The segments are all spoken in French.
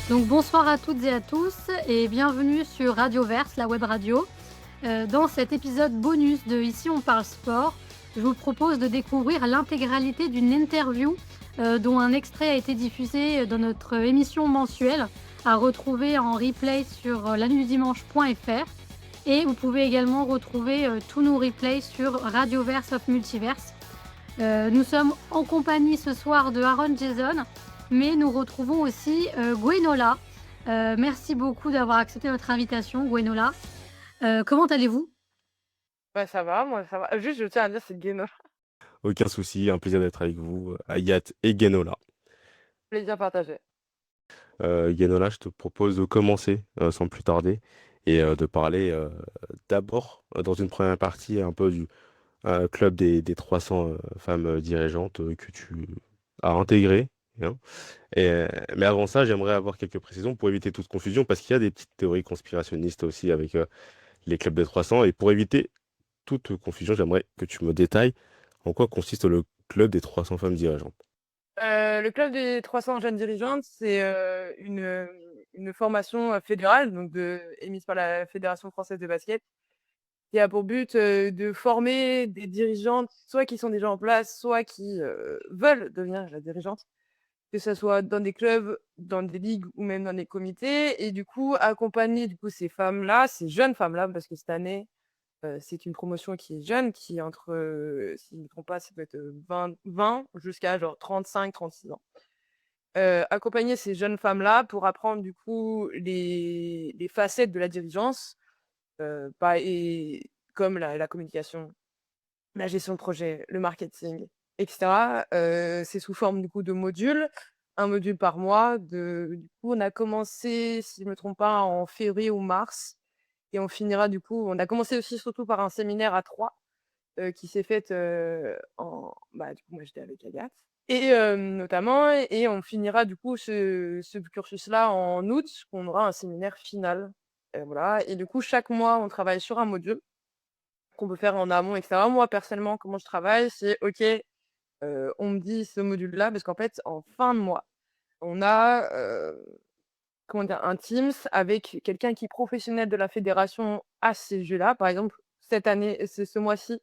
Donc bonsoir à toutes et à tous et bienvenue sur Radioverse, la web radio. Dans cet épisode bonus de Ici on parle sport, je vous propose de découvrir l'intégralité d'une interview dont un extrait a été diffusé dans notre émission mensuelle, à retrouver en replay sur lanuitdimanche.fr. Et vous pouvez également retrouver tous nos replays sur Radioverse of Multiverse. Nous sommes en compagnie ce soir de Aaron Jason, mais nous retrouvons aussi Gwenola. Merci beaucoup d'avoir accepté notre invitation, Gwenola. Comment allez-vous? Ouais, ça va, moi ça va. Juste, je tiens à dire, c'est Guéno. Aucun souci, un plaisir d'être avec vous, Hayat et Guénola. Plaisir partagé. Guénola, je te propose de commencer sans plus tarder et de parler d'abord, dans une première partie, un peu du club des 300 femmes dirigeantes que tu as intégré, hein. Mais avant ça, j'aimerais avoir quelques précisions pour éviter toute confusion, parce qu'il y a des petites théories conspirationnistes aussi avec les clubs des 300. Et pour éviter toute confusion, j'aimerais que tu me détailles en quoi consiste le club des 300 femmes dirigeantes. Le club des 300 jeunes dirigeantes, c'est une formation fédérale, donc émise par la Fédération française de basket, qui a pour but de former des dirigeantes, soit qui sont déjà en place, soit qui veulent devenir la dirigeante, que ce soit dans des clubs, dans des ligues ou même dans des comités, et du coup accompagner ces femmes-là, ces jeunes femmes-là, parce que cette année, c'est une promotion qui est jeune, qui est entre, si je ne me trompe pas, ça peut être 20 jusqu'à genre 35-36 ans. Accompagner ces jeunes femmes-là pour apprendre les facettes de la dirigeance, comme la communication, la gestion de projet, le marketing, etc. C'est sous forme de modules, un module par mois. On a commencé, si je ne me trompe pas, en février ou mars. Et on finira on a commencé aussi surtout par un séminaire à 3 qui s'est fait moi j'étais avec Agathe et notamment, et on finira ce cursus-là en août, on aura un séminaire final. Voilà, et chaque mois, on travaille sur un module qu'on peut faire en amont, etc. Moi, personnellement, comment je travaille, c'est OK, on me dit ce module-là, parce qu'en fait, en fin de mois, on a, comment dire? Un Teams avec quelqu'un qui est professionnel de la fédération à ces jeux-là. Par exemple, cette année, ce mois-ci,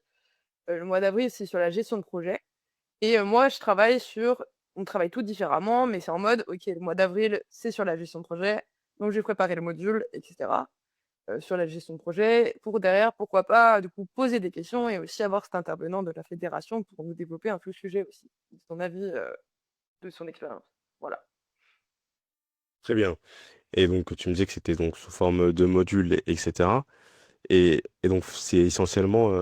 le mois d'avril, c'est sur la gestion de projet, et moi, on travaille tout différemment, mais c'est en mode: «OK, le mois d'avril, c'est sur la gestion de projet, donc je vais préparer le module et cetera, sur la gestion de projet», pour derrière, pourquoi pas, poser des questions et aussi avoir cet intervenant de la fédération pour nous développer un peu le sujet aussi, de son avis, de son expérience. Voilà. Très bien. Et donc, tu me disais que c'était donc sous forme de modules, etc. Et donc, c'est essentiellement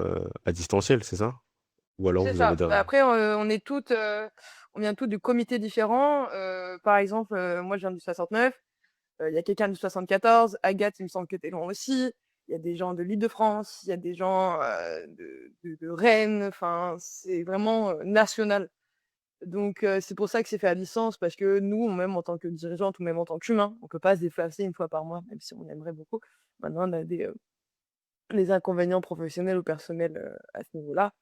à distanciel, c'est ça? Ou alors C'est vous avez ça. des... Bah, après, on vient toutes de comités différents. Par exemple, moi, je viens du 69. Il y a quelqu'un du 74. Agathe, il me semble que tu loin aussi. Il y a des gens de l'Île-de-France, il y a des gens de Rennes. Enfin, c'est vraiment national. Donc, c'est pour ça que c'est fait à distance, parce que nous, même en tant que dirigeante ou même en tant qu'humain, on peut pas se déplacer une fois par mois, même si on aimerait beaucoup. Maintenant, on a des inconvénients professionnels ou personnels à ce niveau-là.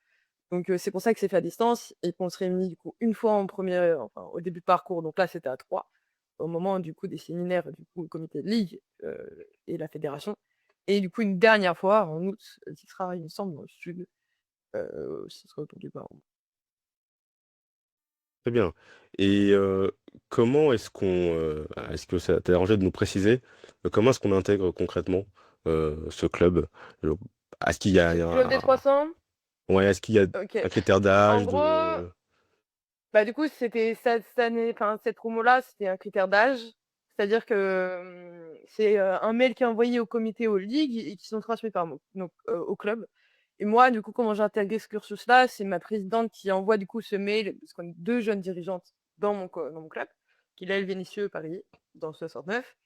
Donc, c'est pour ça que c'est fait à distance et qu'on se réunit une fois enfin, au début de parcours. Donc là, c'était à 3, au moment des séminaires, le comité de ligue, et la fédération, et une dernière fois en août, qui sera, il me semble, dans le sud, ce sera autour du Baron. Très bien. Et comment est-ce que ça t'a arrangé de nous préciser comment est-ce qu'on intègre concrètement ce club? Euh, Est-ce qu'il y a, Le club des 300. ouais, est-ce qu'il y a OK. un critère En d'âge, gros, de... bah, c'était cette année, enfin, cette promo-là, c'était un critère d'âge. C'est-à-dire que, c'est, un mail qui est envoyé au comité, aux ligues, et qui sont transmis par mo donc au club. Et moi, comment j'ai intégré ce cursus-là, c'est ma présidente qui envoie ce mail, parce qu'on est 2 jeunes dirigeantes dans mon club, qui là, elles viennent ici, Paris, dans le 69.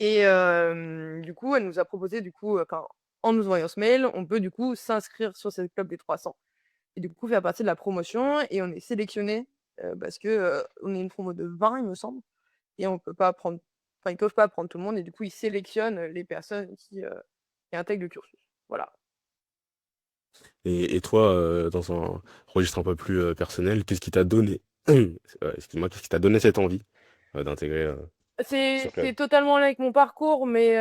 Et elle nous a proposé enfin, en nous envoyant ce mail, on peut s'inscrire sur ce club des 300 et faire partie de la promotion, et on est sélectionné parce que, on est une promo de 20, il me semble, et on peut pas prendre enfin, ils peuvent pas prendre tout le monde, et ils sélectionnent les personnes qui intègrent le cursus. Voilà. Et toi, dans un registre un peu plus personnel, qu'est-ce qui t'a donné, excuse-moi, qu'est-ce qui t'a donné cette envie d'intégrer? ce C'est club? totalement en lien avec mon parcours, mais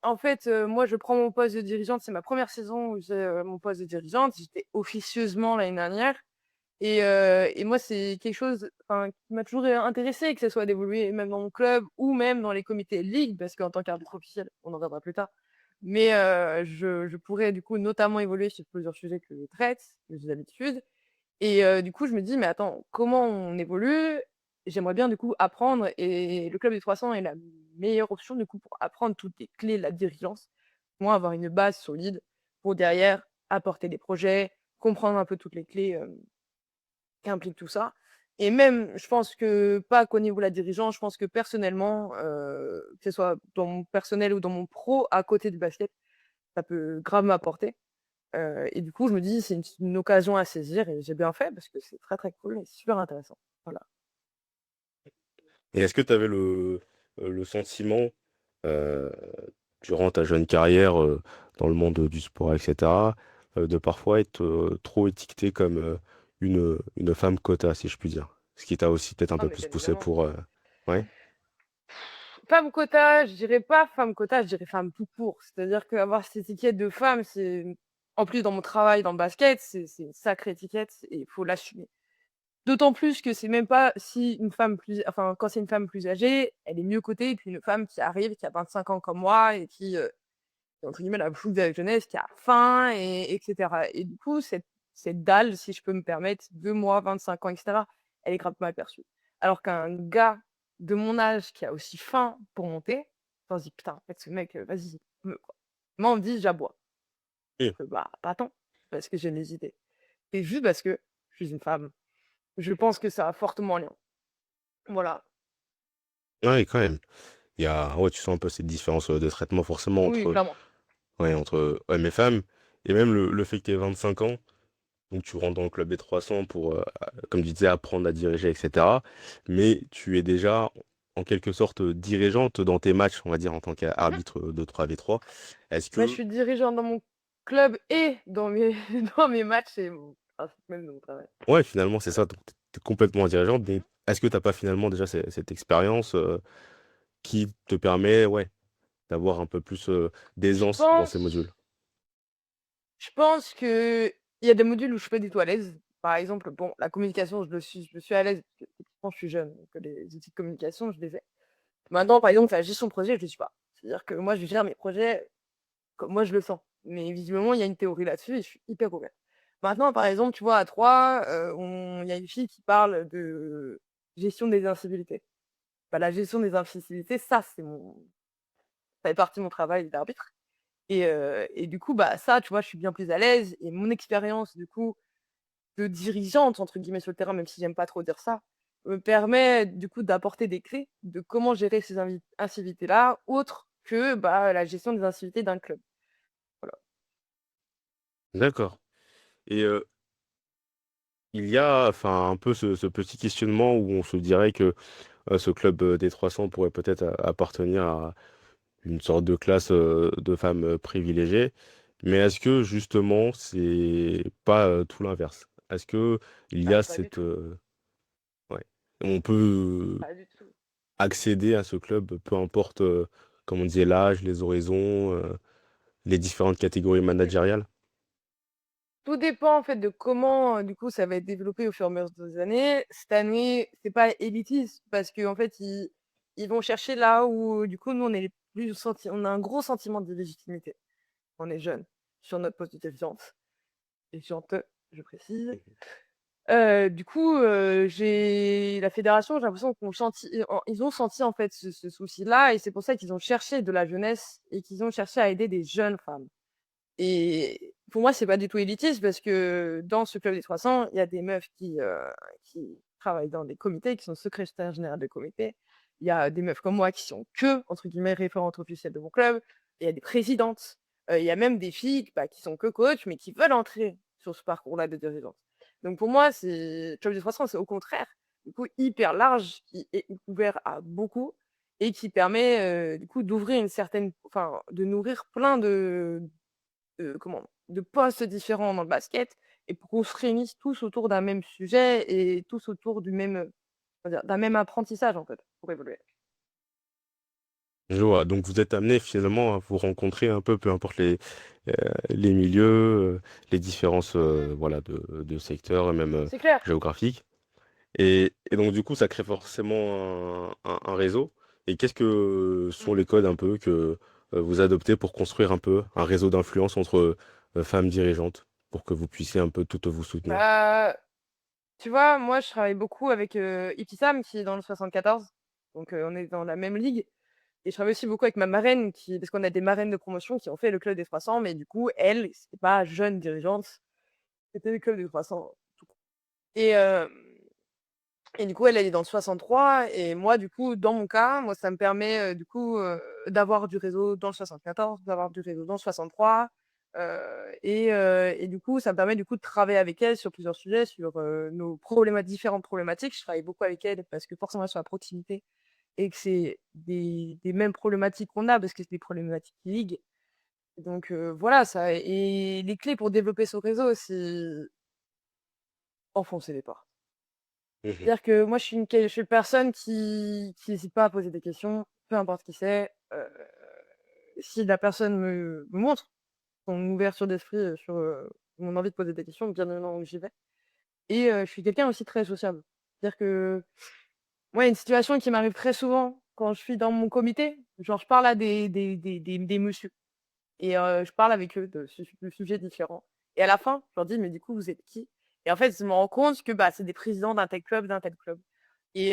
en fait, moi, je prends mon poste de dirigeante. C'est ma première saison où j'ai mon poste de dirigeante. J'étais officieusement l'année dernière. Et moi, c'est quelque chose enfin, qui m'a toujours intéressé, que ce soit d'évoluer même dans mon club ou même dans les comités de ligue, parce qu'en tant qu'arbitre officiel, on en reviendra plus tard. Mais je pourrais du coup notamment évoluer sur plusieurs sujets que je traite, que j'ai d'habitude. Et du coup, je me dis: «Mais attends, comment on évolue?» J'aimerais bien du coup apprendre et le club des 300 est la meilleure option du coup pour apprendre toutes les clés de la dirigeance. Moi, avoir une base solide pour derrière apporter des projets, comprendre un peu toutes les clés, qui impliquent tout ça. Et même, je pense que pas qu'au niveau de la dirigeance, je pense que personnellement, que ce soit dans mon personnel ou dans mon pro, à côté du basket, ça peut grave m'apporter. Et du coup, je me dis: «C'est une occasion à saisir» et j'ai bien fait parce que c'est très, très cool et super intéressant. Voilà. Et est-ce que tu avais le sentiment, heu, durant ta jeune carrière, dans le monde du sport et cetera, de parfois être, trop étiquetée comme, une femme quota, si je puis dire? Ce qui t'a aussi peut-être un Ah peu mais plus bien poussé évidemment. pour, ouais? Femme quota, je dirais pas femme quota, je dirais femme tout court. C'est-à-dire qu'avoir cette étiquette de femme, c'est en plus dans mon travail dans le basket, c'est une sacrée étiquette et il faut l'assumer. D'autant plus que c'est même pas si une femme plus enfin, quand c'est une femme plus âgée, elle est mieux cotée qu'une femme qui arrive, qui a 25 ans comme moi et qui, entre guillemets «la fougue de la jeunesse», qui a faim et cetera. Et du coup, cette dalle, si je peux me permettre, de moi, 25 ans et cetera, elle est grave mal perçue. Alors qu'un gars de mon âge qui a aussi faim pour monter, on se dit: «Putain, en fait, ce mec, vas-y, me quoi». Moi, on me dit: «J'aboie». Oui. Bah, pas tant, parce que j'ai mes idées. C'est juste parce que je suis une femme. Je pense que ça a fortement en lien. Voilà. Ouais, quand même. Il y a ouais, tu sens un peu cette différence, de traitement forcément Oui, entre, clairement. ouais, entre hommes et femmes et même le fait que tu aies 25 ans. Donc tu rentres dans le club des 300 pour, comme tu disais, apprendre à diriger et cetera. Mais tu es déjà, en quelque sorte, dirigeante dans tes matchs, on va dire, en tant Mmh. qu'arbitre, de 3v3. Est-ce Bah, je que suis dirigeante dans mon club et dans mes dans mes matchs et mon même dans mon travail. ouais, finalement, c'est ça, donc tu es complètement dirigeante, Mmh. donc est-ce que tu as pas finalement déjà cette expérience, qui te permet, ouais, d'avoir un peu plus, Je d'aisance dans ces modules? pense je pense qu'il y a des modules où je suis pas du tout à l'aise. Par exemple, bon, la communication, je le suis à l'aise parce que techniquement je suis jeune, donc les outils de communication, je les ai. Maintenant, par exemple, la gestion de projet, je le suis pas. C'est-à-dire que moi, je gère mes projets comme moi je le sens. Mais visiblement, il y a une théorie là-dessus et je suis hyper ouverte. Maintenant, par exemple, tu vois, à 3, il y a une fille qui parle de gestion des incivilités. Bah, la gestion des incivilités, ça fait partie de mon travail d'arbitre. Et du coup, bah, ça, tu vois, je suis bien plus à l'aise et mon expérience, du coup, de «dirigeante» entre guillemets sur le terrain, même si j'aime pas trop dire ça, me permet, du coup, d'apporter des clés de comment gérer ces incivilités-là, autres que, bah, la gestion des incivilités d'un club. Voilà. D'accord et il y a, enfin, un peu ce petit questionnement où on se dirait que, ce club, des 300 pourrait peut-être appartenir à une sorte de classe, de femmes, privilégiées. Mais est-ce que justement c'est pas, tout l'inverse? Est-ce qu'il y Ah, a pas du cette, tout, ouais, on peut pas du tout. accéder à ce club, peu importe, comme on disait l'âge, les horizons, les différentes catégories managériales? Tout dépend en fait de comment, du coup, ça va être développé au fur et à mesure des années. Cette année, c'est pas élitiste parce qu'en fait, ils vont chercher là où, du coup, nous, on est les plus on a un gros sentiment de légitimité. On est jeunes sur notre poste de dirigeante, je précise. Mmh. Du coup, j'ai la fédération, j'ai l'impression ils ont senti en fait ce souci-là et c'est pour ça qu'ils ont cherché de la jeunesse et qu'ils ont cherché à aider des jeunes femmes. Et pour moi, c'est pas du tout élitiste parce que dans ce club des 300, il y a des meufs qui travaillent dans des comités, qui sont secrétaires générales de comités. Il y a des meufs comme moi qui sont que, entre guillemets, «référentes officielles» de mon club. Il y a des présidentes. Il y a même des filles, bah, qui sont que coach, mais qui veulent entrer sur ce parcours-là de dirigeante. Donc pour moi, le club des 300, c'est au contraire, du coup, hyper large, qui est ouvert à beaucoup et qui permet, du coup, d'ouvrir une certaine enfin, de nourrir plein de postes différents dans le basket et pour qu'on se réunisse tous autour d'un même sujet et tous autour du même, on va dire, d'un même apprentissage, en fait, pour évoluer. Je vois. Donc vous êtes amené finalement à vous rencontrer un peu, peu importe euh, les milieux, les différences voilà, de secteurs et même C'est clair. géographiques. Et donc du coup, ça crée forcément un réseau. Et qu'est-ce que sont les codes un peu que vous adoptez pour construire un peu un réseau d'influence entre femmes dirigeantes, pour que vous puissiez un peu toutes vous soutenir? Bah, tu vois, moi, je travaille beaucoup avec Ipsam, qui est dans le 74. Donc, on est dans la même ligue. Et je travaille aussi beaucoup avec ma marraine, parce qu'on a des marraines de promotion qui ont fait le club des 300, mais du coup, elle, c'était pas jeune dirigeante, c'était le club des 300. Tout court. Et, euh, et du coup, elle est dans le 63. Et moi, du coup, dans mon cas, moi, ça me permet du coup d'avoir du réseau dans le 74, d'avoir du réseau dans le 63. Et du coup, ça me permet du coup de travailler avec elle sur plusieurs sujets, sur nos différentes problématiques. Je travaille beaucoup avec elle parce que forcément, elles sont à proximité et que c'est des mêmes problématiques qu'on a parce que c'est des problématiques ligue. Donc voilà, ça. Et les clés pour développer ce réseau, c'est enfoncer les portes. Mhm. C'est-à-dire que moi, je suis une personne qui n'hésite pas à poser des questions, peu importe qui c'est. Si la personne me montre son ouverture d'esprit sur mon envie de poser des questions, bien évidemment, j'y vais. Et je suis quelqu'un aussi très sociable. C'est-à-dire que moi, il y a une situation qui m'arrive très souvent quand je suis dans mon comité. Genre, je parle à des messieurs et je parle avec eux de sujets différents. Et à la fin, je leur dis, mais du coup, vous êtes qui? Et en fait, je me rends compte que bah, c'est des présidents d'un tel club, d'un tel club. Et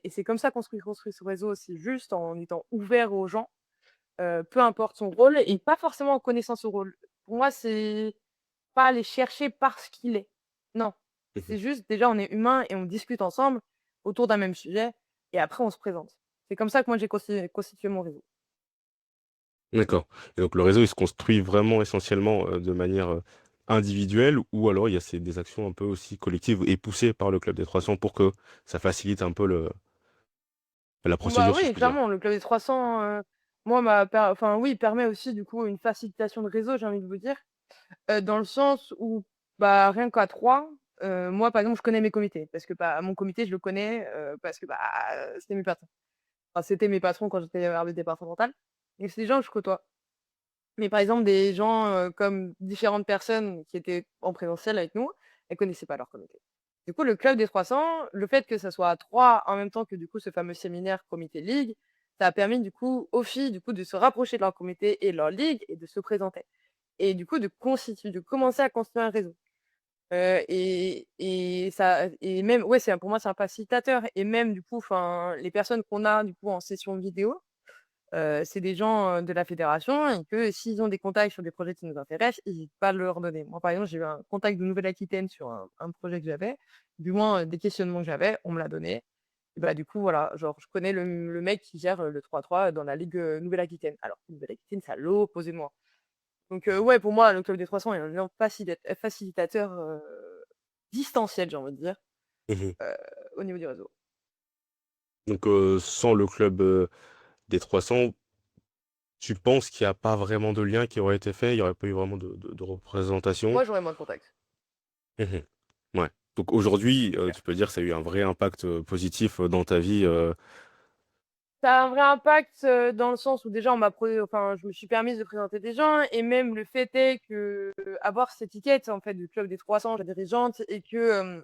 c'est comme ça qu'on se construit ce réseau, c'est juste en étant ouvert aux gens, peu importe son rôle, et pas forcément en connaissant son rôle. Pour moi, c'est pas aller chercher parce qu'il est. Non, Mhm. c'est juste, déjà, on est humain et on discute ensemble autour d'un même sujet, et après, on se présente. C'est comme ça que moi, j'ai constitué mon réseau. D'accord. Et donc le réseau, il se construit vraiment essentiellement de manière individuelle, ou alors il y a des actions un peu aussi collectives et poussées par le Club des 300 pour que ça facilite un peu la Bah procédure, si je oui, puis dire. clairement, le club des 300, moi, enfin, oui, permet aussi, du coup, une facilitation de réseau, j'ai envie de vous dire. Dans le sens où, bah, rien qu'à 3, moi, par exemple, je connais mes comités parce que, bah, mon comité, je le connais, parce que, bah, c'était mes patrons. Enfin, c'était mes patrons quand j'étais RD départemental et c'est des gens que je côtoie. Mais par exemple, des gens, comme différentes personnes qui étaient en présentiel avec nous, elles connaissaient pas leur comité. Du coup, le club des 300, le fait que ça soit à 3 en même temps que, du coup, ce fameux séminaire comité ligue, ça a permis, du coup, aux filles, du coup, de se rapprocher de leur comité et de leur ligue et de se présenter et du coup de commencer à construire un réseau. Et même ouais, c'est pour moi, c'est un facilitateur et même du coup, enfin, les personnes qu'on a du coup en session vidéo, c'est des gens, de la fédération et que s'ils ont des contacts sur des projets qui nous intéressent, ils hésitent pas à leur donner. Moi, par exemple, j'ai eu un contact de Nouvelle-Aquitaine sur un projet que j'avais, du moins, des questionnements que j'avais, on me l'a donné. Et bah, du coup, voilà, genre, je connais le mec qui gère, le 3-3 dans la ligue, Nouvelle-Aquitaine. Alors que Nouvelle-Aquitaine, c'est à l'opposé de moi. Donc, ouais, pour moi, le club des 300 est un énorme facilitateur distanciel, j'ai envie de dire, Mhm. euh, au niveau du réseau. Donc sans le Club des 300, tu penses qu'il n'y a pas vraiment de lien qui aurait été fait, il n'y aurait pas eu vraiment de représentation? Moi, j'aurais moins de contacts. Mhm. Ouais. Donc aujourd'hui, C'est clair. tu peux dire que ça a eu un vrai impact positif dans ta vie. Ça a un vrai impact dans le sens où déjà, enfin, je me suis permise de présenter des gens et même le fait est que avoir cette étiquette en fait du club des 300, la dirigeante, et que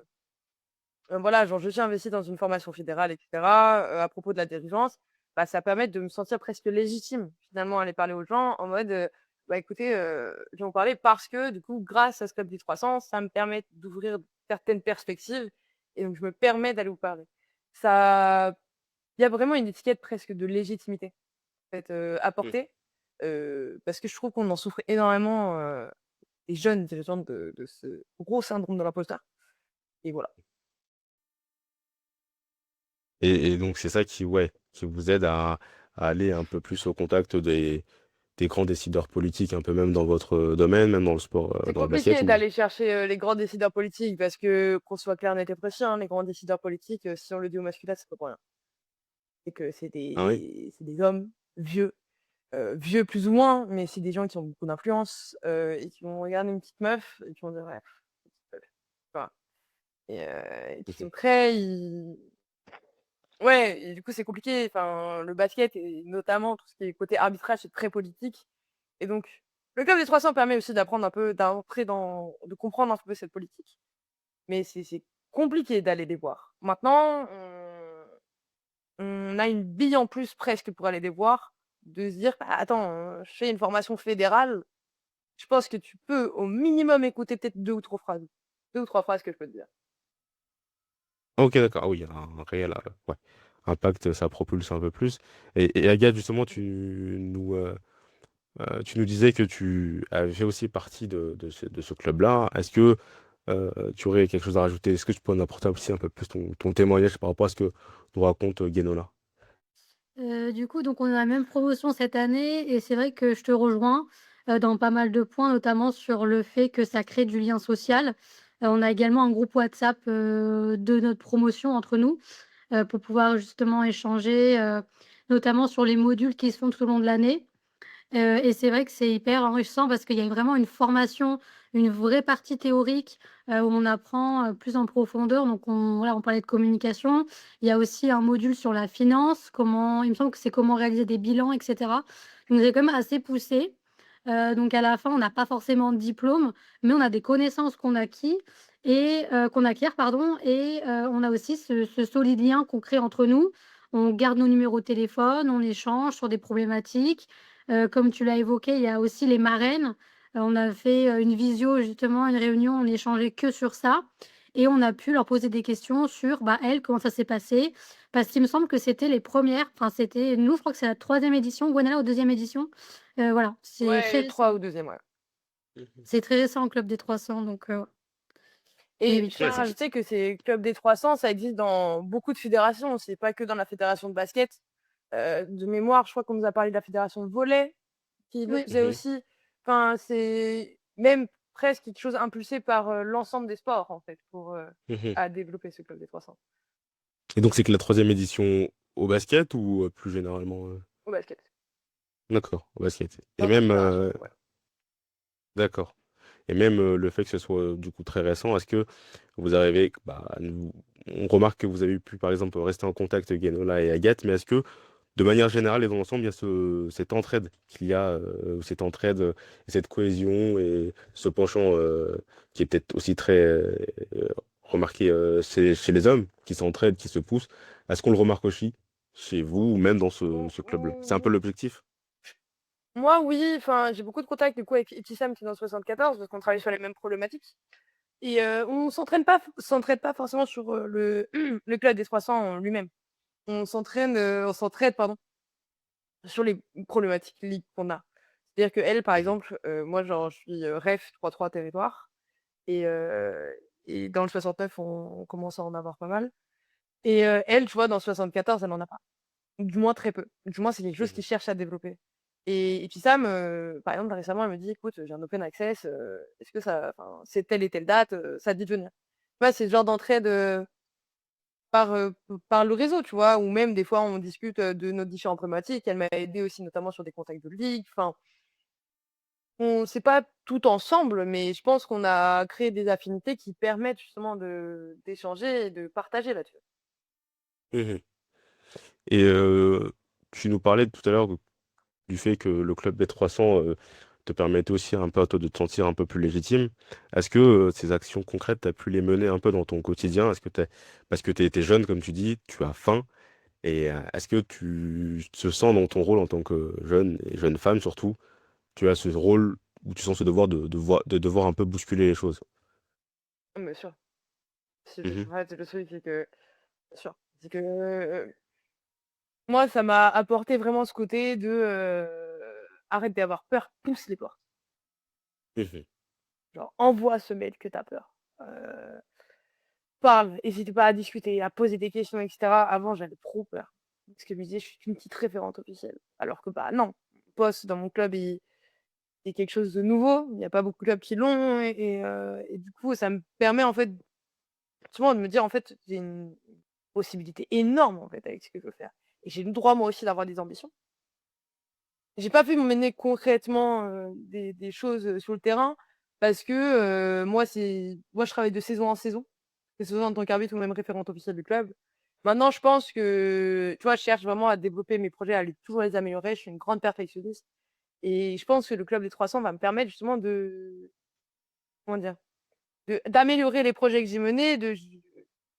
voilà, genre je suis investie dans une formation fédérale, etc. À propos de la dirigeance, bah, ça permet de me sentir presque légitime finalement à aller parler aux gens en mode bah écoutez, je vais en parler parce que du coup, grâce à ce club des 300, ça me permet d'ouvrir certaines perspectives et donc je me permets d'aller vous parler. Ça, il y a vraiment une étiquette presque de légitimité en fait, à Mm. porter, parce que je trouve qu'on en souffre énormément, les jeunes dirigeantes de ce gros syndrome de l'imposteur et voilà. Et donc c'est ça qui, ouais, qui vous aide à aller un peu plus au contact des grands décideurs politiques, un peu même dans votre domaine, même dans le sport, C'est dans le basket, compliqué ou... d'aller chercher, les grands décideurs politiques parce que, qu'on soit clair, net et précis, hein, les grands décideurs politiques, si on le dit au masculin, c'est pas pour rien. C'est que Ah oui? c'est des hommes vieux, vieux plus ou moins, mais c'est des gens qui ont beaucoup d'influence, et qui vont regarder une petite meuf et qui vont dire: «Ouais, petite meuf», tu vois? Et qui Mhm. sont très, ils Ouais, et du coup, c'est compliqué. Enfin, le basket et notamment tout ce qui est côté arbitrage, c'est très politique. Et donc, le club des 300 permet aussi d'apprendre un peu, d'entrer de comprendre un peu cette politique. Mais c'est compliqué d'aller les voir. Maintenant, on a une bille en plus presque pour aller les voir, de se dire: «Bah, attends, je fais une formation fédérale, je pense que tu peux au minimum écouter peut-être 2 ou 3 phrases que je peux te dire». Ah, ok, d'accord. Ah oui, il y a un réel ouais, impact, ça propulse un peu plus. Et Agathe, justement, tu nous disais que tu avais fait aussi partie de ce club-là. Est-ce que tu aurais quelque chose à rajouter? Est-ce que tu peux en apporter aussi un peu plus ton témoignage par rapport à ce que nous raconte Guénola? Du coup, donc on a la même promotion cette année et c'est vrai que je te rejoins, dans pas mal de points, notamment sur le fait que ça crée du lien social. On a également un groupe WhatsApp, de notre promotion entre nous, pour pouvoir justement échanger, notamment sur les modules qui se font tout au long de l'année. Et c'est vrai que c'est hyper enrichissant parce qu'il y a vraiment une formation, une vraie partie théorique, où on apprend, plus en profondeur. Donc on parlait de communication. Il y a aussi un module sur la finance, comment il me semble que c'est comment réaliser des bilans et cetera. Donc c'est quand même assez poussé. Donc à la fin, on n'a pas forcément de diplôme, mais on a des connaissances qu'on acquiert, pardon, et on a aussi ce solide lien qu'on crée entre nous. On garde nos numéros de téléphone, on échange sur des problématiques. Comme tu l'as évoqué, il y a aussi les marraines. On a fait, une visio justement, une réunion, on échangeait que sur ça et on a pu leur poser des questions sur, bah, elles, comment ça s'est passé. Parce qu'il me semble que c'était les premières, enfin c'était nous, je crois que c'est la troisième édition, Gwenalla aux deuxième édition. Voilà, c'est très Ouais, récent. 3 ou 2e, ouais. Mhm. C'est très récent, le club des 300, donc mais Et oui, je tout tiens Ouais, à à fait. rajouter que ces clubs des 300, ça existe dans beaucoup de fédérations, c'est pas que dans la fédération de basket. De mémoire, je crois qu'on nous a parlé de la fédération de volley qui le Oui. faisait Mhm, aussi. Enfin, c'est même presque quelque chose impulsé par, l'ensemble des sports, en fait, pour, mhm. à développer ce club des 300 Et donc c'est que la troisième édition au basket ou plus généralement au basket, D'accord, au basket. Et dans nos même fédérations, ouais. d'accord. Et même le fait que ce soit du coup très récent, est-ce que vous arrivez, bah, on remarque que vous avez pu par exemple rester en contact Guénola et Agathe, mais est-ce que de manière générale et dans l'ensemble, il y a cette entraide qu'il y a, cette entraide et cette cohésion et ce penchant qui est peut-être aussi très remarqué chez les hommes qui s'entraident, qui se poussent. Est-ce qu'on le remarque aussi chez vous ou même dans ce club-là? C'est un peu Mmh, l'objectif. moi, oui, enfin, j'ai beaucoup de contacts, du coup, avec Ibtissam qui est dans le 74 parce qu'on travaille sur les mêmes problématiques et on s'entraîne pas forcément sur, le club des 300 en lui-même. On s'entraide, pardon, sur les problématiques ligues qu'on a. C'est-à-dire qu'elle, par Mhm. exemple, moi, genre, je suis, ref 3-3 territoire et dans le 69, on commence à en avoir pas mal et elle, tu vois, dans le 74, elle en a pas. Du moins très peu. Du moins, c'est quelque chose qu'ils Mhm. cherchent à développer et puis Sam, par exemple, récemment, elle me dit: «Écoute, j'ai un open access, est-ce que ça enfin, c'est telle et telle date, ça te dit de venir?» Tu vois, c'est ce genre d'entraide, par le réseau, tu vois? Ou même des fois on discute, de nos différentes problématiques. Elle m'a aidé aussi notamment sur des contacts de ligue. Enfin, on c'est pas tout ensemble, mais je pense qu'on a créé des affinités qui permettent justement d'échanger et de partager là-dessus. Mhm. Et tu nous parlais tout à l'heure du fait que le club des 300 te permettait aussi un peu à toi de te sentir un peu plus légitime. Est-ce que ces actions concrètes, tu as pu les mener un peu dans ton quotidien? Parce que tu étais jeune, comme tu dis, tu as faim. Et est-ce que tu te sens dans ton rôle en tant que jeune et jeune femme surtout, tu as ce rôle où tu sens ce devoir de devoir un peu bousculer les choses? Bien sûr. Mhm, En fait, le truc, c'est que bien sûr, c'est que, moi, ça m'a apporté vraiment ce côté de, «Arrête d'avoir peur, pousse les portes». mhm, Genre, envoie ce mail que tu as peur. Heu, parle, hésite pas à discuter, à poser des questions et cetera. Avant, j'avais trop peur. Parce que je me disais: «Je suis une petite référente officielle». Alors que, bah, non. Mon poste dans mon club, c'est quelque chose de nouveau. Il y a pas beaucoup de clubs qui l'ont et du coup, ça me permet, en fait, justement de me dire: «En fait, j'ai une possibilité énorme, en fait, avec ce que je veux faire et j'ai le droit, moi aussi, d'avoir des ambitions». J'ai pas pu mener concrètement, des choses, sur le terrain parce que, moi, je travaille de saison en saison, que ce soit en tant qu'arbitre ou même référente officielle du club Maintenant, je pense que, tu vois, je cherche vraiment à développer mes projets, toujours les améliorer. Je suis une grande perfectionniste. Et je pense que le club des 300 va me permettre justement comment dire, d'améliorer les projets que j'ai menés,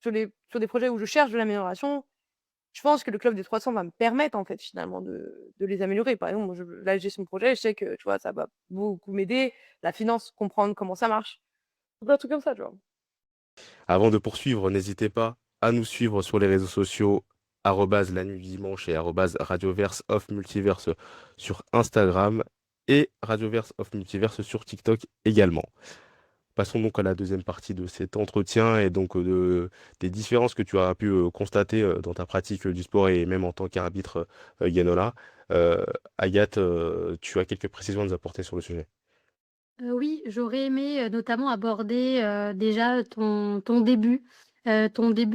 sur des projets où je cherche de l'amélioration. Je pense que le club des 300 va me permettre, en fait, finalement, de les améliorer. Par exemple, moi, la gestion de projet, je sais que, tu vois, ça va beaucoup m'aider. La finance, comprendre comment ça marche. Plein de trucs comme ça, tu vois. Avant de poursuivre, n'hésitez pas à nous suivre sur les réseaux sociaux la nuit du dimanche et radioverse of multiverse sur Instagram et radioverse of multiverse sur TikTok également. Passons donc à la deuxième partie de cet entretien et donc des différences que tu as pu constater dans ta pratique du sport et même en tant qu'arbitre Yanola. Euh, Agathe, tu as quelques précisions à nous apporter sur le sujet. Oui, j'aurais aimé, notamment aborder, déjà ton début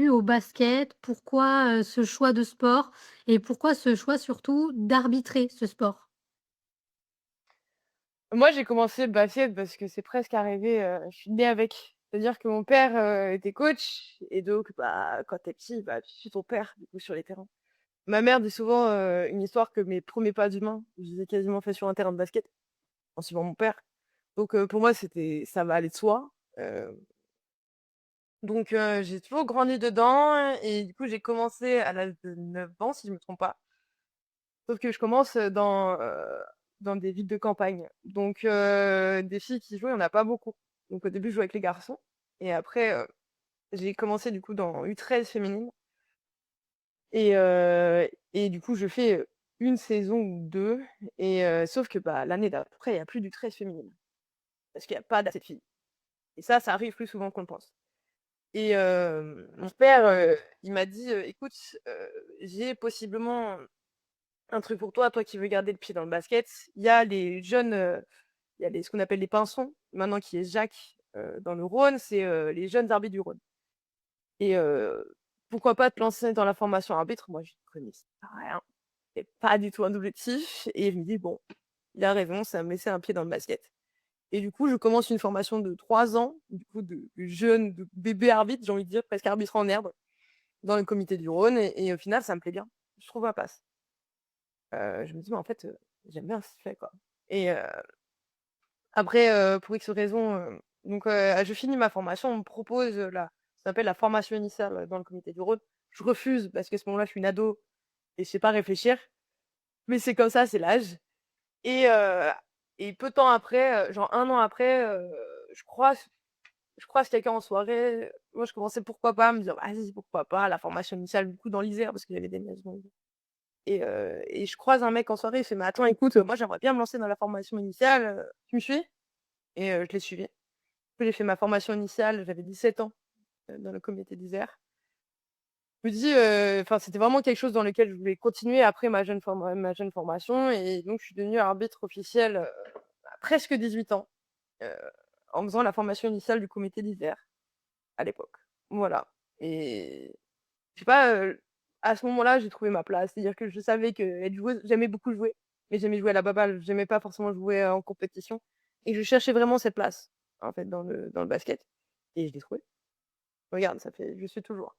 au basket. Pourquoi, ce choix de sport et pourquoi ce choix surtout d'arbitrer ce sport? Moi, j'ai commencé le basket parce que c'est presque arrivé, je suis née avec. C'est-à-dire que mon père, était coach et donc, bah, quand tu es petit, bah, tu suis ton père, du coup, sur les terrains. Ma mère dit souvent, une histoire que mes premiers pas d'humain, je les ai quasiment fait sur un terrain de basket, en suivant mon père. Donc, pour moi, ça va aller de soi. Heu, donc, j'ai toujours grandi dedans et du coup, j'ai commencé à l'âge de 9 ans, si je me trompe pas. Sauf que je commence, dans des villes de campagne. Donc, des filles qui jouent, il y en a pas beaucoup. Donc au début, je jouais avec les garçons et après, j'ai commencé du coup dans U13 féminine et du coup, je fais, 1 saison ou 2 sauf que, bah, l'année d'après, il y a plus d'U13 féminine parce qu'il y a pas assez de filles et ça arrive plus souvent qu'on le pense et mon père, il m'a dit: «Écoute, j'ai possiblement un truc pour toi qui veux garder le pied dans le basket. Il y a les jeunes, il y a ce qu'on appelle les pinsons, maintenant qui est Jacques, dans le Rhône, c'est, les jeunes arbitres du Rhône et pourquoi pas te lancer dans la formation arbitre?» Moi, j'y connaissais rien, c'est pas du tout un objectif et je me dis: «Bon, il a raison, ça va me laisser un pied dans le basket» et du coup, je commence une formation de 3 ans, du coup de jeune, de bébé arbitre, j'ai envie de dire, presque arbitre en herbe, dans le comité du Rhône et au final, ça me plaît bien. Je trouve ma place. Je me dis: «Mais en fait, j'aime bien ce que je fais, quoi» et après, pour X raisons, donc je finis ma formation, on me propose, ça s'appelle la formation initiale, dans le comité du Rhône. Je refuse parce qu'à ce moment-là, je suis une ado et je sais pas réfléchir, mais c'est comme ça, c'est l'âge et heu et peu de temps après, genre 1 an après, je croise quelqu'un en soirée. Moi, je commençais pourquoi pas à me dire: «Vas-y, pourquoi pas?» La formation initiale, du coup, dans l'Isère parce qu'il y avait des maisons et je croise un mec en soirée, il fait: «Mais attends, écoute, moi, j'aimerais bien me lancer dans la formation initiale, tu me suis?» et je l'ai suivi. Puis j'ai fait ma formation initiale, j'avais 17 ans, dans le comité d'Isère. Je me dis, enfin, c'était vraiment quelque chose dans lequel je voulais continuer après ma jeune formation et donc je suis devenue arbitre officiel, à presque 18 ans, heu, en faisant la formation initiale du comité d'Isère, à l'époque. Voilà et je sais pas, à ce moment-là, j'ai trouvé ma place. C'est-à-dire que je savais qu'être joueuse j'aimais beaucoup jouer, mais j'aimais jouer à la baballe, j'aimais pas forcément jouer, en compétition et je cherchais vraiment cette place, en fait, dans le basket et je l'ai trouvée. Regarde, ça fait je suis toujours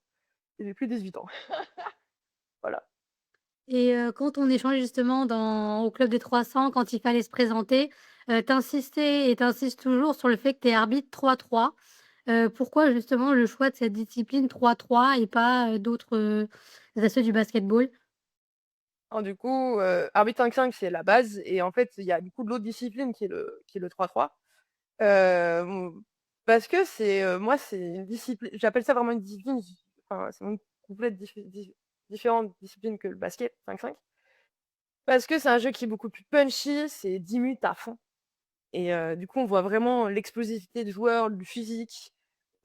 et j'ai plus 18 ans. Voilà. Et quand on échangeait justement au club des 300, quand il fallait se présenter, tu insistais et tu insistes toujours sur le fait que tu es arbitre 3-3. Pourquoi justement le choix de cette discipline 3-3 et pas, d'autres, aspects du basketball? Alors du coup, arbitre 5-5, c'est la base et en fait, il y a du coup l'autre discipline qui est le 3-3. Mmh, parce que moi, c'est une discipline j'appelle ça vraiment une discipline, enfin, c'est une complète différente discipline que le basket 5-5. Parce que c'est un jeu qui est beaucoup plus punchy, c'est 10 minutes à fond et du coup, on voit vraiment l'explosivité des joueurs, du physique,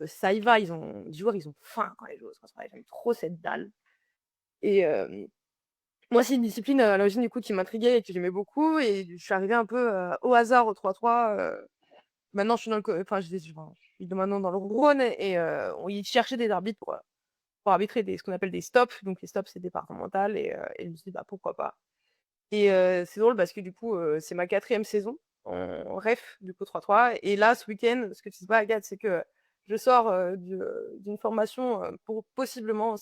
ça y va, les joueurs, ils ont faim quand ils jouent au 3-3, j'aime trop cette dalle et moi, c'est une discipline, à l'origine, du coup, qui m'intriguait et que j'aimais beaucoup et je suis arrivée un peu, au hasard au 3-3, maintenant je suis dans le co enfin, je suis maintenant dans le Rhône et on y cherchait des arbitres pour arbitrer ce qu'on appelle des stops, donc les stops, c'est départemental et je me suis dit: «Bah, pourquoi pas?» et c'est drôle parce que du coup, c'est ma 4e saison en ref, du coup 3-3 et là, ce week-end, ce que tu sais pas Agathe, c'est que je sors, d'une formation, pour possiblement,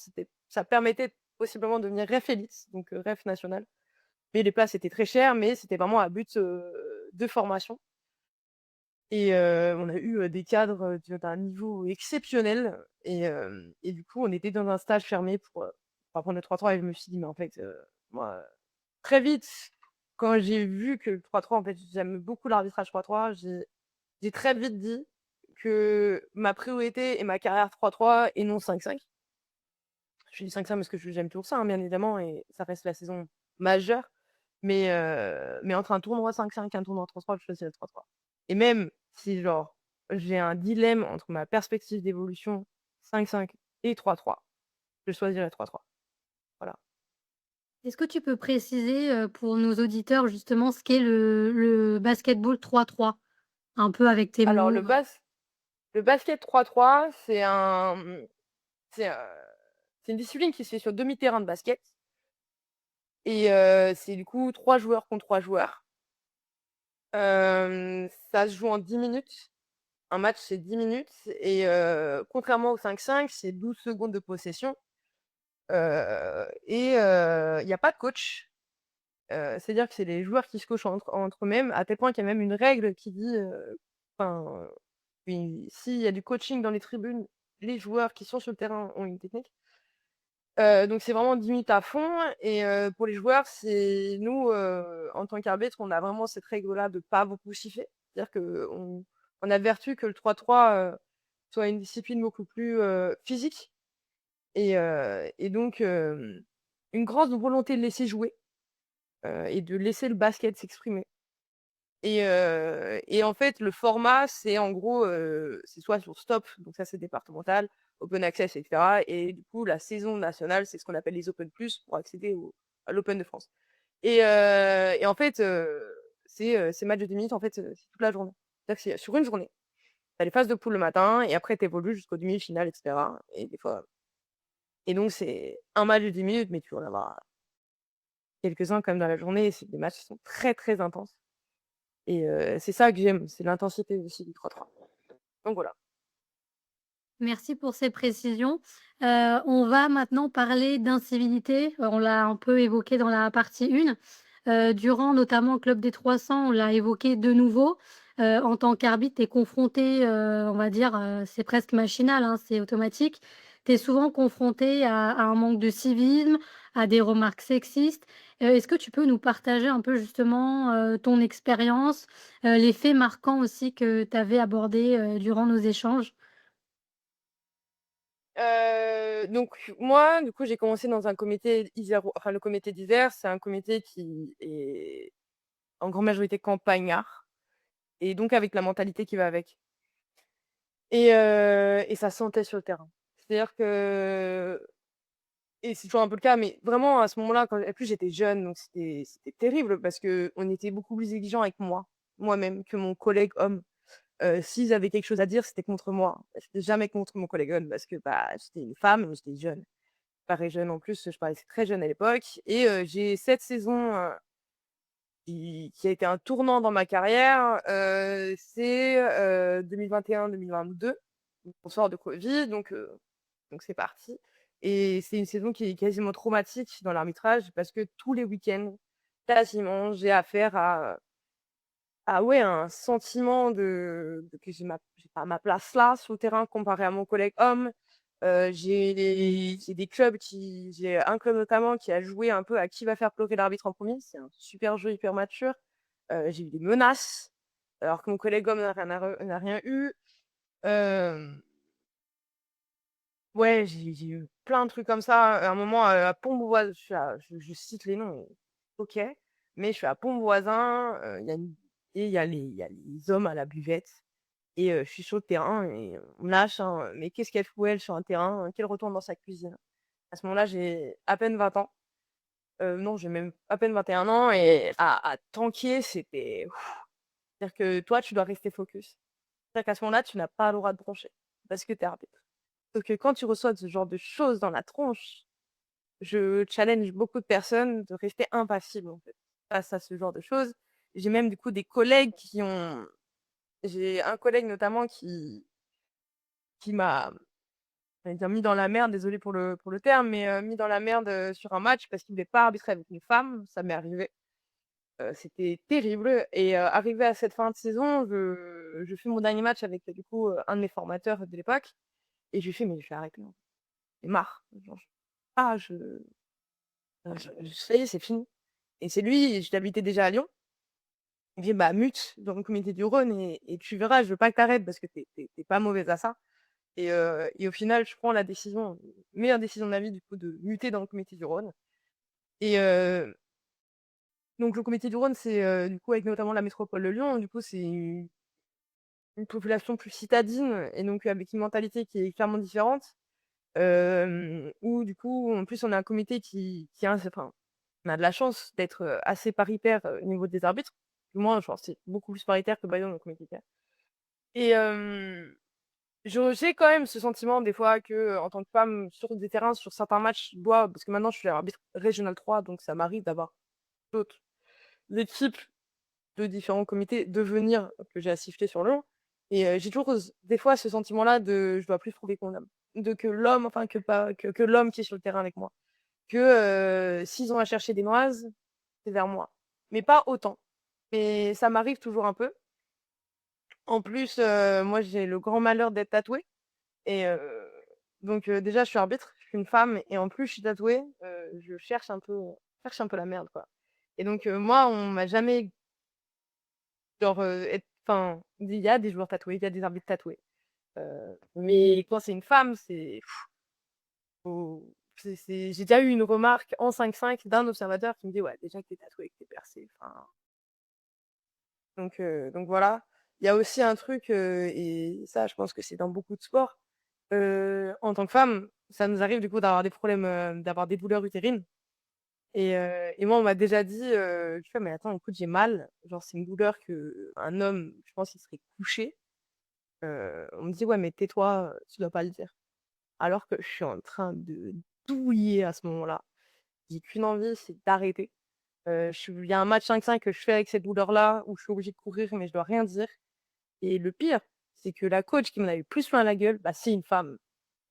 ça permettait possiblement de devenir ref élite, donc ref national. Mais les places étaient très chères, mais c'était vraiment à but, de formation et on a eu, des cadres, d'un niveau exceptionnel et du coup, on était dans un stage fermé pour apprendre le 3-3 et je me suis dit: «Mais en fait, moi, très vite, quand j'ai vu que le 3-3, en fait, j'aime beaucoup l'arbitrage 3-3, j'ai très vite dit que ma priorité est ma carrière 3-3 et non 5-5. Je dis 5-5 parce que j'aime toujours ça, hein, bien évidemment et ça reste la saison majeure. Mais entre un tournoi 5-5 et un tournoi 3-3, je choisis le 3-3. Et même si genre j'ai un dilemme entre ma perspective d'évolution 5-5 et 3-3, je choisirais 3-3. Voilà. Est-ce que tu peux préciser, pour nos auditeurs justement ce qu'est le basketball 3-3? Un peu avec tes Alors mots. le basket 3-3, c'est, c'est une discipline qui se fait sur demi-terrain de basket et c'est du coup 3 joueurs contre 3 joueurs. Ça se joue en 10 minutes. Un match, c'est 10 minutes et contrairement au 5-5, c'est 12 secondes de possession, et il y a pas de coach. C'est-à-dire que c'est les joueurs qui se coachent entre eux-mêmes, à tel point qu'il y a même une règle qui dit, enfin, oui, s'il y a du coaching dans les tribunes, les joueurs qui sont sur le terrain ont une technique. Donc c'est vraiment 10 minutes à fond et pour les joueurs, c'est nous, en tant qu'arbitre, on a vraiment cette règle-là de pas beaucoup siffler. C'est-à-dire qu'on a vertu que le 3-3, soit une discipline beaucoup plus, physique et donc une grande volonté de laisser jouer, et de laisser le basket s'exprimer et en fait, le format, c'est en gros, c'est soit sur stop, donc ça, c'est départemental, open access et cetera et du coup, la saison nationale, c'est ce qu'on appelle les Open Plus pour accéder à l'Open de France et en fait, ces matchs de 10 minutes, en fait, c'est toute la journée. C'est-à-dire que c'est sur une journée. Tu as les phases de poule le matin et après tu évolues jusqu'aux demi-finales et cetera et des fois et donc c'est un match de 10 minutes, mais tu vas en avoir quelques-uns quand même dans la journée et c'est des matchs qui sont très, très intenses et c'est ça que j'aime, c'est l'intensité aussi du 3-3. Donc voilà. Merci pour ces précisions. On va maintenant parler d'incivilité. On l'a un peu évoqué dans la partie 1. Durant notamment le club des 300, on l'a évoqué de nouveau. En tant qu'arbitre, tu es confronté, on va dire, c'est presque machinal, hein, c'est automatique. Tu es souvent confronté à un manque de civisme, à des remarques sexistes. Est-ce que tu peux nous partager un peu justement, ton expérience, les faits marquants aussi que tu avais abordés, durant nos échanges? Donc moi, du coup, j'ai commencé dans un comité Isero enfin le comité d'Isère, c'est un comité qui est en grande majorité campagnard et donc avec la mentalité qui va avec et ça se sentait sur le terrain. C'est-à-dire que et c'est toujours un peu le cas, mais vraiment à ce moment-là, quand en plus j'étais jeune, donc c'était terrible parce qu'on était beaucoup plus exigeants avec moi-même, que mon collègue homme. S'ils avaient quelque chose à dire, c'était contre moi. C'était jamais contre mon collègue homme parce que, bah, j'étais une femme, mais j'étais jeune. Pareil jeune en plus, je paraissais très jeune à l'époque et j'ai cette saison, qui a été un tournant dans ma carrière, c'est, 2021-2022. On sort de Covid donc c'est parti et c'est une saison qui est quasiment traumatique dans l'arbitrage parce que tous les week-ends, quasiment, j'ai affaire à ouais, un sentiment de que j'ai pas ma place là, sur le terrain, comparé à mon collègue homme. J'ai un club notamment qui a joué un peu à qui va faire pleurer l'arbitre en premier. C'est un super jeu hyper mature. J'ai eu des menaces, alors que mon collègue homme n'a rien eu. Hem, ouais, j'ai eu plein de trucs comme ça. À un moment, à Pont-Beauvoisin, je cite les noms, OK, mais je suis à Pont-Voisin, il y a les hommes à la buvette et je suis sur le terrain et on me lâche un: «Mais qu'est-ce qu'elle fout elle sur un terrain? Qu'elle retourne dans sa cuisine». À ce moment-là, j'ai à peine 20 ans. Non, j'ai même à peine 21 ans et à tanker, c'était c'est-à-dire que toi, tu dois rester focus. C'est-à-dire qu'à ce moment-là, tu n'as pas le droit de broncher parce que tu es arbitre. Sauf que quand tu reçois ce genre de choses dans la tronche, je challenge beaucoup de personnes de rester impassibles, en fait, face à ce genre de choses. J'ai même du coup des collègues qui ont j'ai un collègue notamment qui m'a j'allais dire mis dans la merde, désolée pour le terme, mais mis dans la merde, sur un match parce qu'il voulait pas arbitrer avec une femme, ça m'est arrivé. C'était terrible et arrivé à cette fin de saison, je fais mon dernier match avec, du coup, un de mes formateurs de l'époque et je lui fais: «Mais je vais arrêter, en fait. J'en ai marre, genre ça y est, c'est fini» et c'est lui, je l'habitais déjà à Lyon. Il me dit: «Bah, mute dans le comité du Rhône et tu verras, je veux pas que tu parce que tu es pas mauvaise à ça» et au final, je prends la décision, meilleure décision de ma vie, du coup, de muter dans le comité du Rhône et donc le comité du Rhône, c'est, du coup, avec notamment la métropole de Lyon, du coup, c'est une population plus citadine et donc avec une mentalité qui est clairement différente. Où du coup, en plus, on a un comité qui a enfin, on a de la chance d'être, assez paritaire, au niveau des arbitres. Du moins, genre, c'est beaucoup plus paritaire que Bayonne, le comité qu'il y a et j'ai quand même ce sentiment des fois que, en tant que femme, sur des terrains, sur certains matchs, je dois parce que maintenant je suis arbitre régional 3, donc ça m'arrive d'avoir d'autres équipes de différents comités de venir que j'ai assisté sur Lyon et j'ai toujours des fois ce sentiment-là de je dois plus prouver qu'on l'homme, de que l'homme, enfin que pas que l'homme qui est sur le terrain avec moi, que s'ils ont à chercher des noises, c'est vers moi, mais pas autant. Mais ça m'arrive toujours un peu. En plus, moi j'ai le grand malheur d'être tatouée et donc déjà je suis arbitre, je suis une femme et en plus je suis tatouée, je cherche un peu la merde quoi et donc moi on m'a jamais genre, enfin, il y a des joueurs tatoués, il y a des arbitres tatoués, mais quand c'est une femme, faut j'ai déjà eu une remarque en 5-5 d'un observateur qui me dit: «Ouais, déjà que tu tatoué, que tu percé», enfin, donc voilà. Il y a aussi un truc, et ça, je pense que c'est dans beaucoup de sports, en tant que femme, ça nous arrive du coup d'avoir des problèmes, d'avoir des douleurs utérines et moi, on m'a déjà dit, je fais: «Mais attends, écoute, j'ai mal». Genre, c'est une douleur qu'un homme, je pense, il serait couché. On me dit: «Ouais, mais tais-toi, tu dois pas le dire». Alors que je suis en train de douiller à ce moment-là. J'ai qu'une envie, c'est d'arrêter. Il y a un match 5-5 que je fais avec cette douleur-là, où je suis obligée de courir, mais je dois rien dire et le pire, c'est que la coach qui m'en avait plus plein la gueule, bah, c'est une femme.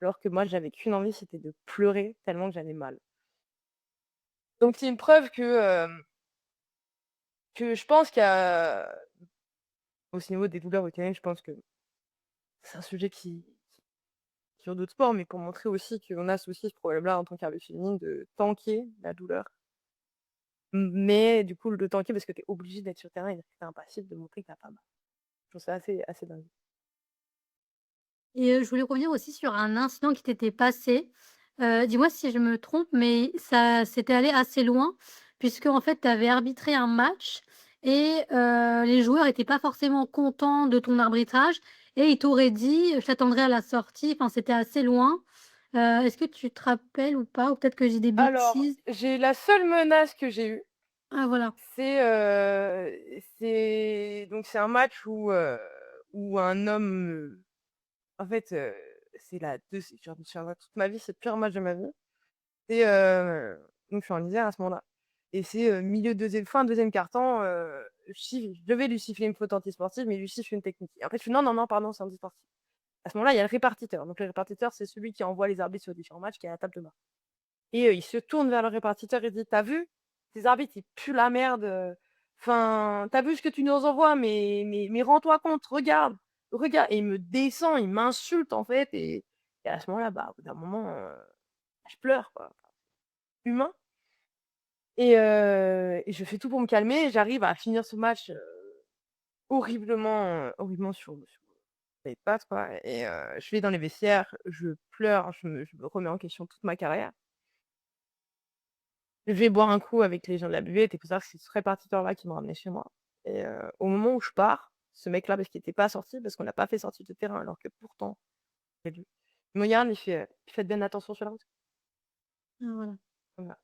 Alors que moi, j'avais qu'une envie, c'était de pleurer tellement que j'avais mal. Donc c'est une preuve que je pense qu'il y a au niveau des douleurs utérines, je pense que c'est un sujet qui sur d'autres sports, mais pour montrer aussi qu'on a aussi ce problème-là en tant qu'arbitre féminine de tanker la douleur. Mais du coup, le tanker parce que tu es obligé d'être sur le terrain et que tu impassible de montrer que tu pas mal. Je trouve ça assez dingue. Et je voulais revenir aussi sur un incident qui t'était passé. Dis-moi si je me trompe, mais ça s'était allé assez loin puisque en fait, tu avais arbitré un match et les joueurs étaient pas forcément contents de ton arbitrage et ils t'auraient dit: «Je t'attendrai à la sortie». Enfin, c'était assez loin. Est-ce que tu te rappelles ou pas? Ou peut-être que j'ai des Alors, bêtises? j'ai la seule menace que j'ai eue, Ah voilà. c'est un match où un homme, en fait, c'est la deux je me souviendrai toute ma vie, c'est le pire match de ma vie. C'est, donc je suis en Isère à ce moment-là et c'est, milieu deuxième fin deuxième quart-temps, je devais lui siffler une faute antisportive, mais il lui siffle une technique et en fait, je fais: «Non, non, non, pardon, c'est antisportif». À ce moment-là, il y a le répartiteur. Donc le répartiteur, c'est celui qui envoie les arbitres sur différents matchs, qui est à la table de marque et il se tourne vers le répartiteur et dit: «Tu vu? Tes arbitres, ils puent la merde, enfin, tu vu ce que tu nous envoies? Mais rends-toi compte, regarde, regarde» et il me descend, il m'insulte, en fait et à ce moment-là, bah, au bout d'un moment, je pleure, quoi, humain et je fais tout pour me calmer. J'arrive à finir ce match, horriblement sur les pattes, quoi et je vais dans les vestiaires, je pleure, je me remets en question toute ma carrière. Je vais boire un coup avec les gens de la buvette et faut savoir que c'est ce répartiteur-là qui m'a ramené chez moi et au moment où je pars, ce mec-là, parce qu'il était pas sorti, parce qu'on n'a pas fait sortie de terrain alors que pourtant j'ai dû, il me regarde, il fait: «Faites bien attention sur la route». Ah voilà. Voilà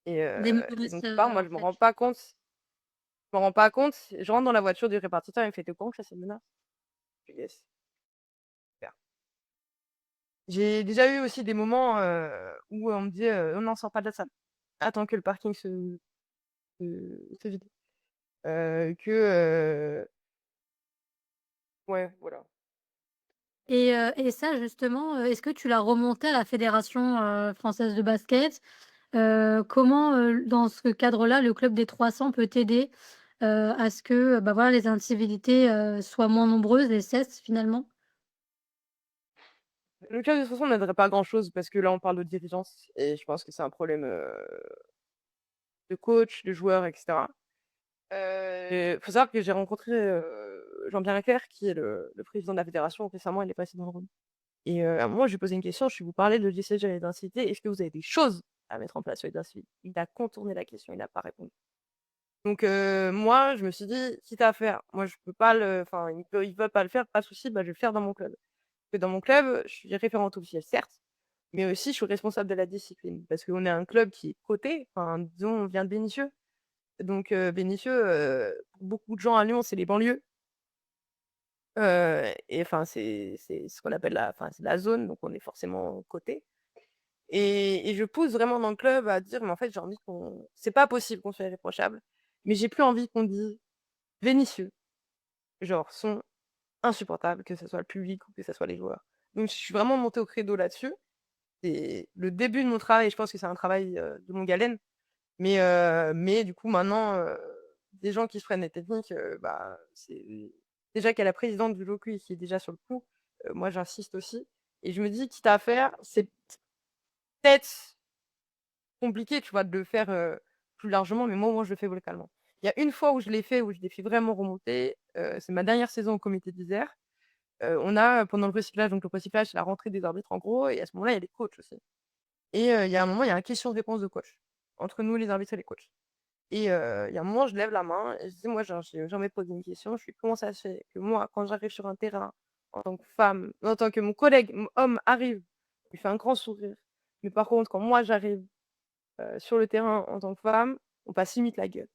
Des et menaces, donc il part, moi en je me fait. rends pas compte je me rends pas compte, je rentre dans la voiture du répartiteur, il me fait: «Tu es au courant que ça c'est une menace?» Je fais: «Yes». Super. J'ai déjà eu aussi des moments, où on me dit: «Non, non, sors pas de la salle. Attends que le parking se vide». Que, ouais, voilà. Et ça justement, est-ce que tu l'as remonté à la fédération, française de basket? Comment, dans ce cadre-là, le club des 300 peut t'aider, à ce que, bah, voilà, les incivilités, soient moins nombreuses et cessent finalement? Le club de toute façon n'aiderait pas à grand-chose parce que là, on parle de dirigeance et je pense que c'est un problème, de coach, de joueurs et cetera. Faut savoir que j'ai rencontré, Jean-Pierre Leclerc qui est le président de la fédération récemment, il est passé dans le Rhône et à un moment, je lui ai posé une question, je lui ai dit: «Vous parlez de l'ICG et d'incivilité, est-ce que vous avez des choses à mettre en place sur les incivilités?» Il a contourné la question, il n'a pas répondu. Donc moi, je me suis dit: «Quitte à faire, moi je peux pas le enfin, ils veulent pas le faire, pas de souci, bah, je vais le faire dans mon club». Que dans mon club, je suis référente officielle certes, mais aussi je suis responsable de la discipline. Parce qu'on est un club qui est coté, enfin disons on vient de Vénissieux. Donc Vénissieux, pour beaucoup de gens à Lyon, c'est les banlieues. Et enfin c'est ce qu'on appelle la enfin c'est la zone, donc on est forcément coté. Et je pousse vraiment dans le club à dire: «Mais en fait j'ai envie qu'on c'est pas possible qu'on soit irréprochable, mais j'ai plus envie qu'on dise Vénissieux, genre sont insupportables, que ce soit le public ou que ce soit les joueurs». Donc je suis vraiment montée au credo là-dessus. C'est le début de mon travail, je pense que c'est un travail, de longue haleine, mais du coup maintenant, des gens qui se prennent les techniques, bah, c'est déjà qu'il y a la présidente du LOCUI qui est déjà sur le coup, moi j'insiste aussi et je me dis: «Quitte à faire, c'est peut-être compliqué, tu vois, de le faire, plus largement, mais moi au moins je le fais localement». Il y a une fois où je l'ai fait, où je l'ai fait vraiment remonter, c'est ma dernière saison au comité d'Isère. On a, pendant le recyclage, donc le recyclage, c'est la rentrée des arbitres en gros et à ce moment-là, il y a les coachs aussi. Et il y a un moment, il y a un question-réponse de coach, entre nous, les arbitres et les coachs. Et il y a un moment, je lève la main et je dis: «Moi, genre, j'ai jamais posé une question». Je fais: «Comment ça se fait que moi, quand j'arrive sur un terrain, en tant que femme, en tant que mon collègue homme arrive, il fait un grand sourire, mais par contre, quand moi j'arrive, sur le terrain en tant que femme, on passe limite la gueule?»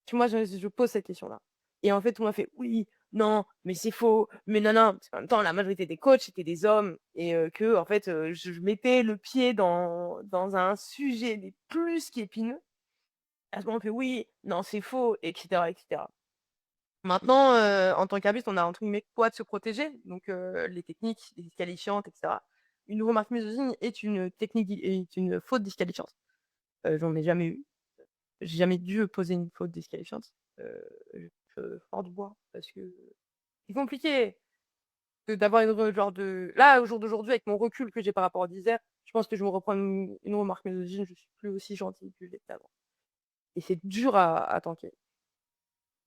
Puis moi, je pose cette question-là. Et en fait, tout le monde fait: «Oui, non, mais c'est faux, mais non, non». Parce qu'en même temps, la majorité des coachs, c'était des hommes et que en fait, je mettais le pied dans un sujet mais plus qu'épineux. À ce moment, on fait: «Oui, non, c'est faux» et cetera et cetera. Maintenant, en tant qu'arbitre, on a entre guillemets «quoi de se protéger», donc les techniques, les disqualifiantes et cetera. Une remarque misogyne est une technique est une faute disqualifiante. J'en ai jamais eu. J'ai jamais dû poser une faute disqualifiante, fort de bois parce que c'est compliqué d'avoir une genre de là, au jour d'aujourd'hui, avec mon recul que j'ai par rapport à d'hier, je pense que je me reprends une remarque misogyne, je suis plus aussi gentille que j'étais avant et c'est dur à tanker.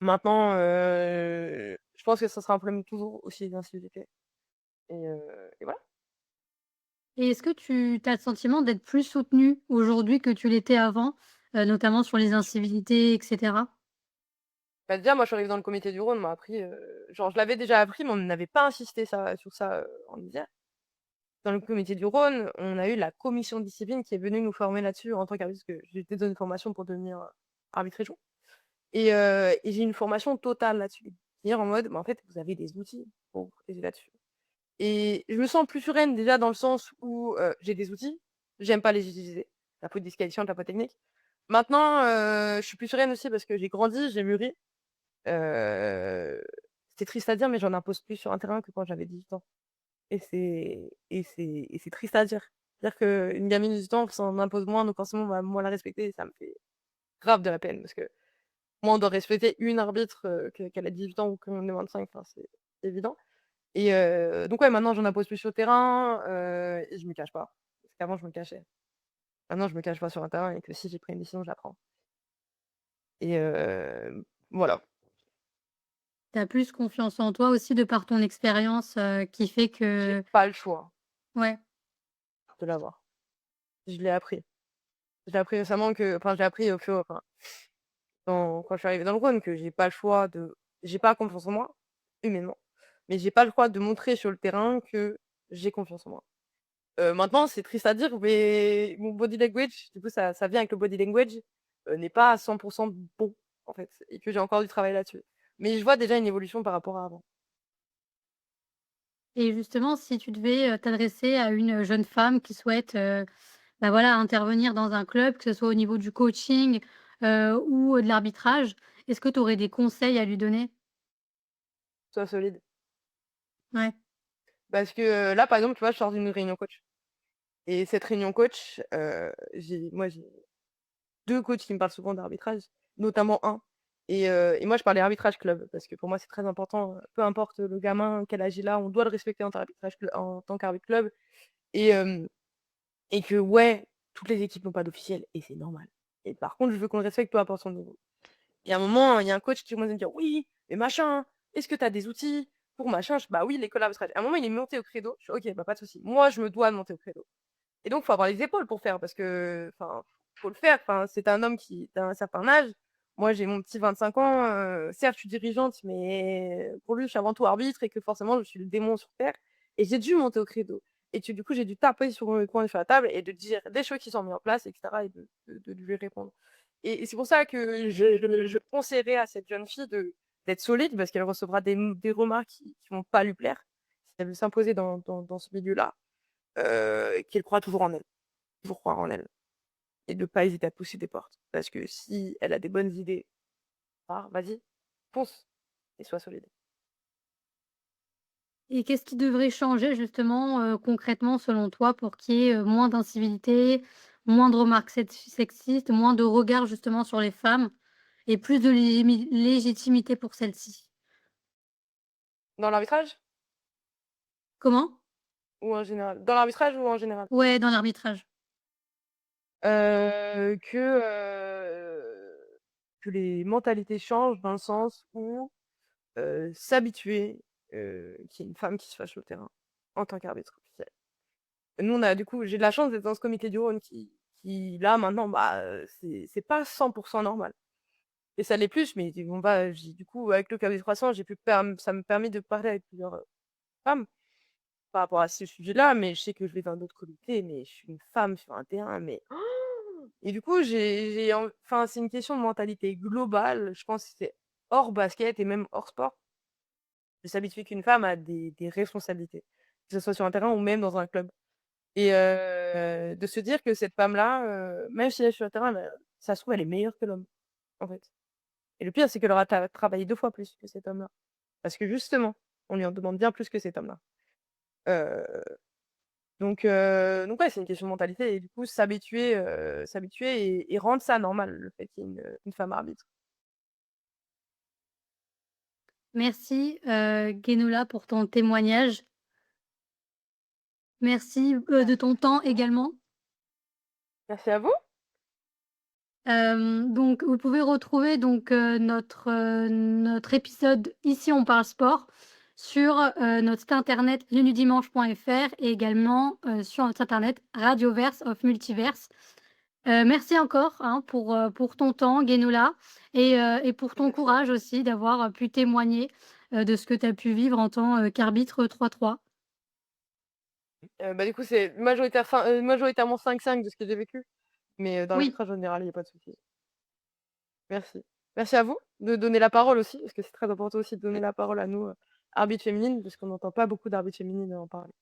Maintenant, je pense que ça sera un problème toujours aussi d'incivilité et voilà. Et est-ce que tu as le sentiment d'être plus soutenue aujourd'hui que tu l'étais avant, notamment sur les incivilités et cetera? Bah, déjà, moi, je suis arrivée dans le comité du Rhône, on m'a appris, genre je l'avais déjà appris, mais on n'avait pas insisté sur ça, en Isère. Dans le comité du Rhône, on a eu la commission de discipline qui est venue nous former là-dessus en tant qu'arbitre, parce que j'ai été donné une formation pour devenir, arbitre région et j'ai une formation totale là-dessus. C'est-à-dire en mode, bah, en fait, vous avez des outils pour vous protéger là-dessus et je me sens plus sereine déjà dans le sens où, j'ai des outils, j'aime pas les utiliser. La faute disqualifiante, la faute technique. Maintenant, je suis plus sereine aussi parce que j'ai grandi, j'ai mûri, heu, c'est triste à dire, mais j'en impose plus sur un terrain que quand j'avais 18 ans. Et c'est triste à dire. C'est-à-dire qu'une gamine de 18 ans s'en impose moins, donc forcément on va moins la respecter et ça me fait grave de la peine parce que moi on doit respecter une arbitre, qu'elle a 18 ans ou qu'on ait 25, enfin c'est évident et donc ouais, maintenant j'en impose plus sur le terrain, et je me cache pas. Parce qu'avant je me cachais. Maintenant je me cache pas sur un terrain et que si j'ai pris une décision, je la prends et voilà. Tu as plus confiance en toi aussi de par ton expérience, qui fait J'ai que pas le choix ouais. de l'avoir. Je l'ai appris. Je l'ai appris récemment que enfin je l'ai appris au fur enfin quand je suis arrivée dans le Rhône que j'ai pas confiance en moi, humainement, mais j'ai pas le choix de montrer sur le terrain que j'ai confiance en moi. Maintenant, c'est triste à dire, mais mon body language, du coup, ça vient avec le body language, n'est pas à 100 bon, en fait, et que j'ai encore du travail là-dessus. Mais je vois déjà une évolution par rapport à avant. Et justement, si tu devais, t'adresser à une jeune femme qui souhaite, bah, voilà, intervenir dans un club, que ce soit au niveau du coaching, ou de l'arbitrage, est-ce que tu aurais des conseils à lui donner? Sois solide. Ouais. Parce que là, par exemple, tu vois, je sors d'une réunion coach. Et cette réunion coach, j'ai 2 coachs qui me parlent souvent d'arbitrage, notamment un. Et moi, je parlais arbitrage club parce que pour moi, c'est très important, peu importe le gamin, quel âge il a, on doit le respecter en tant qu'arbitre club. Et, et que, ouais, toutes les équipes n'ont pas d'officiel et c'est normal. Et par contre, je veux qu'on le respecte peu importe son niveau. Et à un moment, il y a un coach qui commence à me dire oui, mais machin, est-ce que tu as des outils pour machin? Bah oui, l'école arbitrage. À un moment, il est monté au credo. Je fais ok, bah pas de souci. Moi, je me dois de monter au credo. Et donc, faut avoir les épaules pour faire parce que, enfin, faut le faire. Enfin, c'est un homme qui a un certain âge. Moi, j'ai mon petit 25 ans. Certes, je suis dirigeante, mais pour lui, je suis avant tout arbitre et que forcément, je suis le démon sur terre. Et j'ai dû monter au credo. Et du coup, j'ai dû taper sur le coin sur la table et de dire des choses qui sont mises en place, etc. Et de lui répondre. Et c'est pour ça que je conseillerais à cette jeune fille d'être solide parce qu'elle recevra des remarques qui vont pas lui plaire si elle veut s'imposer dans ce milieu-là. Qu'elle croit toujours en elle, toujours croire en elle. Et de pas hésiter à pousser des portes. Parce que si elle a des bonnes idées, vas-y, fonce et sois solide. Et qu'est-ce qui devrait changer justement, concrètement selon toi pour qu'il y ait, moins d'incivilité, moins de remarques sexistes, moins de regards justement sur les femmes et plus de légitimité pour celles-ci? Dans l'arbitrage Comment? ou en général? Dans l'arbitrage ou en général? Ouais, dans l'arbitrage. Que les mentalités changent dans le sens où s'habituer qu'il y ait une femme qui se fâche au terrain en tant qu'arbitre officiel. Nous, du coup, j'ai de la chance d'être dans ce comité du Rhône qui là, maintenant, bah, c'est pas 100% normal. Et ça l'est plus, mais du coup, avec le KV 300, ça me permet de parler avec plusieurs femmes par rapport à ce sujet-là, mais je sais que je vais dans d'autres comités, mais je suis une femme sur un terrain, mais et du coup, enfin, c'est une question de mentalité globale. Je pense que c'est hors basket et même hors sport de s'habituer qu'une femme a des responsabilités, que ce soit sur un terrain ou même dans un club. Et de se dire que cette femme-là, même si elle est sur le terrain, ça se trouve, elle est meilleure que l'homme, en fait. Et le pire, c'est qu'elle aura travaillé 2 fois plus que cet homme-là. Parce que justement, on lui en demande bien plus que cet homme-là. Heu, donc ouais, c'est une question de mentalité et du coup s'habituer et rendre ça normal, le fait qu'il y ait une femme arbitre. Merci, Guénoula pour ton témoignage. Merci, de ton temps également. Merci à vous. Donc vous pouvez retrouver donc, notre épisode «Ici on parle sport» sur, notre site internet lenudimanche.fr et également, sur notre site internet Radioverse of Multiverse. Merci encore, hein, pour ton temps Guénoula et pour ton Merci à vous. courage aussi d'avoir, pu témoigner, de ce que tu as pu vivre en tant, qu'arbitre 3-3. Du coup, c'est majoritairement 5-5 de ce que j'ai vécu, mais dans Oui. l'arbitrage en général, il y a pas de souci. Merci. Merci à vous de donner la parole aussi, parce que c'est très important aussi de donner la parole à nous, arbitres féminines, parce qu'on n'entend pas beaucoup d'arbitres féminines en parler.